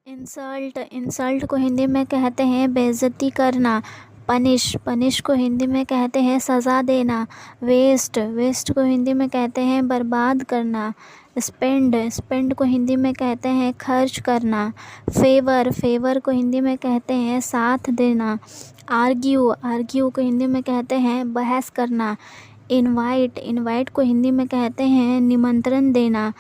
Insult insult को हिंदी में कहते हैं बेइज्जती करना। पनिश पनिश को हिंदी में कहते हैं सज़ा देना। वेस्ट वेस्ट को हिंदी में कहते हैं बर्बाद करना। स्पेंड स्पेंड को हिंदी में कहते हैं खर्च करना। फेवर फेवर को हिंदी में कहते हैं साथ देना। आर्ग्यू आर्ग्यू को हिंदी में कहते हैं बहस करना। इनवाइट इनवाइट को हिंदी में कहते हैं निमंत्रण देना।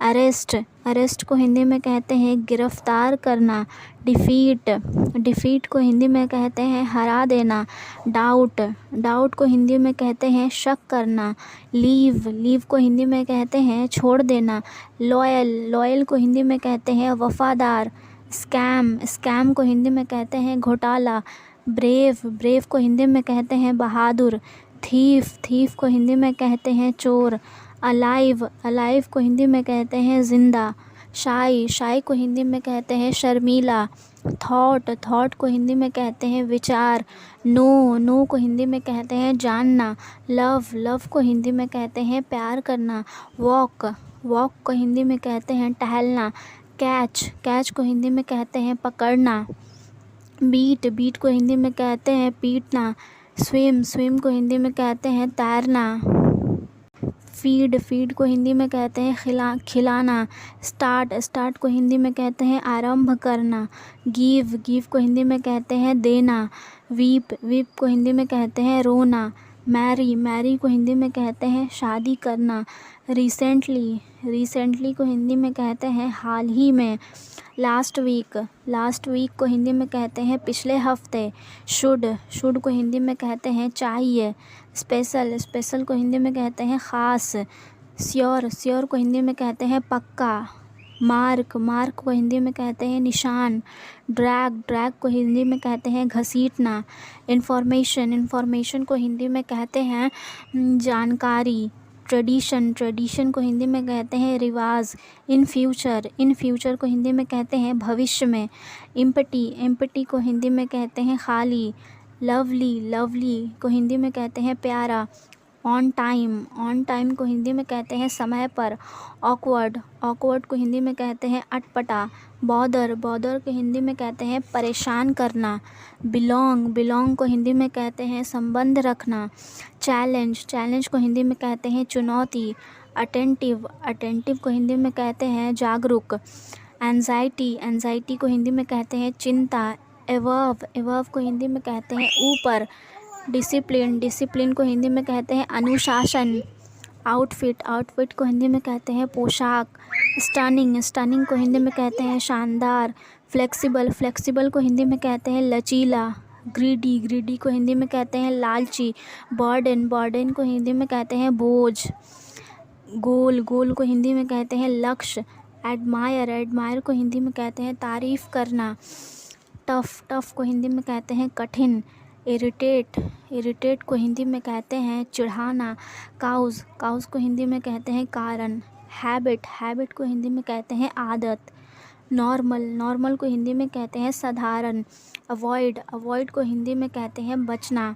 अरेस्ट अरेस्ट को हिंदी में कहते हैं गिरफ्तार करना। डिफ़ीट डिफ़ीट को हिंदी में कहते हैं हरा देना। डाउट डाउट को हिंदी में कहते हैं शक करना। लीव लीव को हिंदी में कहते हैं छोड़ देना। लॉयल लॉयल को हिंदी में कहते हैं वफ़ादार। स्कैम स्कैम को हिंदी में कहते हैं घोटाला। ब्रेव ब्रेव को हिंदी में कहते हैं बहादुर। थीफ थीफ को हिंदी में कहते हैं चोर। अलाइव अलाइव को हिंदी में कहते हैं ज़िंदा। शाई शाई को हिंदी में कहते हैं शर्मीला। थॉट थॉट को हिंदी में कहते हैं विचार। नो नो को हिंदी में कहते हैं जानना। लव लव को हिंदी में कहते हैं प्यार करना। वॉक वॉक को हिंदी में कहते हैं टहलना। कैच कैच को हिंदी में कहते हैं पकड़ना। बीट बीट को हिंदी में कहते हैं पीटना। स्विम स्विम को हिंदी में कहते हैं तैरना। फीड फीड को हिंदी में कहते हैं खिलाना। स्टार्ट स्टार्ट को हिंदी में कहते हैं आरंभ करना। गिव गिव को हिंदी में कहते हैं देना। वीप वीप को हिंदी में कहते हैं रोना। मैरी मैरी को हिंदी में कहते हैं शादी करना। रिसेंटली रिसेंटली को हिंदी में कहते हैं हाल ही में। लास्ट वीक को हिंदी में कहते हैं पिछले हफ्ते। शुड शुड को हिंदी में कहते हैं चाहिए। स्पेशल स्पेशल को हिंदी में कहते हैं ख़ास। श्योर श्योर को हिंदी में कहते हैं पक्का। मार्क मार्क को हिंदी में कहते हैं निशान। ड्रैग ड्रैग को हिंदी में कहते हैं घसीटना। इन्फॉर्मेशन इन्फॉर्मेशन को हिंदी में कहते हैं जानकारी। ट्रेडिशन ट्रेडिशन को हिंदी में कहते हैं रिवाज। इन फ्यूचर को हिंदी में कहते हैं भविष्य में। एम्पटी एम्पटी को हिंदी में कहते हैं खाली। लवली लवली को हिंदी में कहते हैं प्यारा। ऑन टाइम को हिंदी में कहते हैं समय पर। ऑकवर्ड ऑकवर्ड को हिंदी में कहते हैं अटपटा। बॉदर बॉदर को हिंदी में कहते हैं परेशान करना। बिलोंग को हिंदी में कहते हैं संबंध रखना। चैलेंज चैलेंज को हिंदी में कहते हैं चुनौती। अटेंटिव को हिंदी में कहते हैं जागरूक। एंजाइटी को हिंदी में कहते हैं चिंता। एवर्व को हिंदी में कहते हैं ऊपर। डिसिप्लिन को हिंदी में कहते हैं अनुशासन। आउटफिट को हिंदी में कहते हैं पोशाक। स्टनिंग को हिंदी में कहते हैं शानदार। फ्लेक्सिबल को हिंदी में कहते हैं लचीला। ग्रीडी को हिंदी में कहते हैं लालची। बर्डन को हिंदी में कहते हैं बोझ। गोल को हिंदी में कहते हैं लक्ष्य। एडमायर को हिंदी में कहते हैं तारीफ़ करना। टफ को हिंदी में कहते हैं कठिन। इरिटेट को हिंदी में कहते हैं चिढ़ाना। काउज़ को हिंदी में कहते हैं कारण। हैबिट को हिंदी में कहते हैं आदत। नॉर्मल को हिंदी में कहते हैं साधारण। अवॉइड को हिंदी में कहते हैं बचना।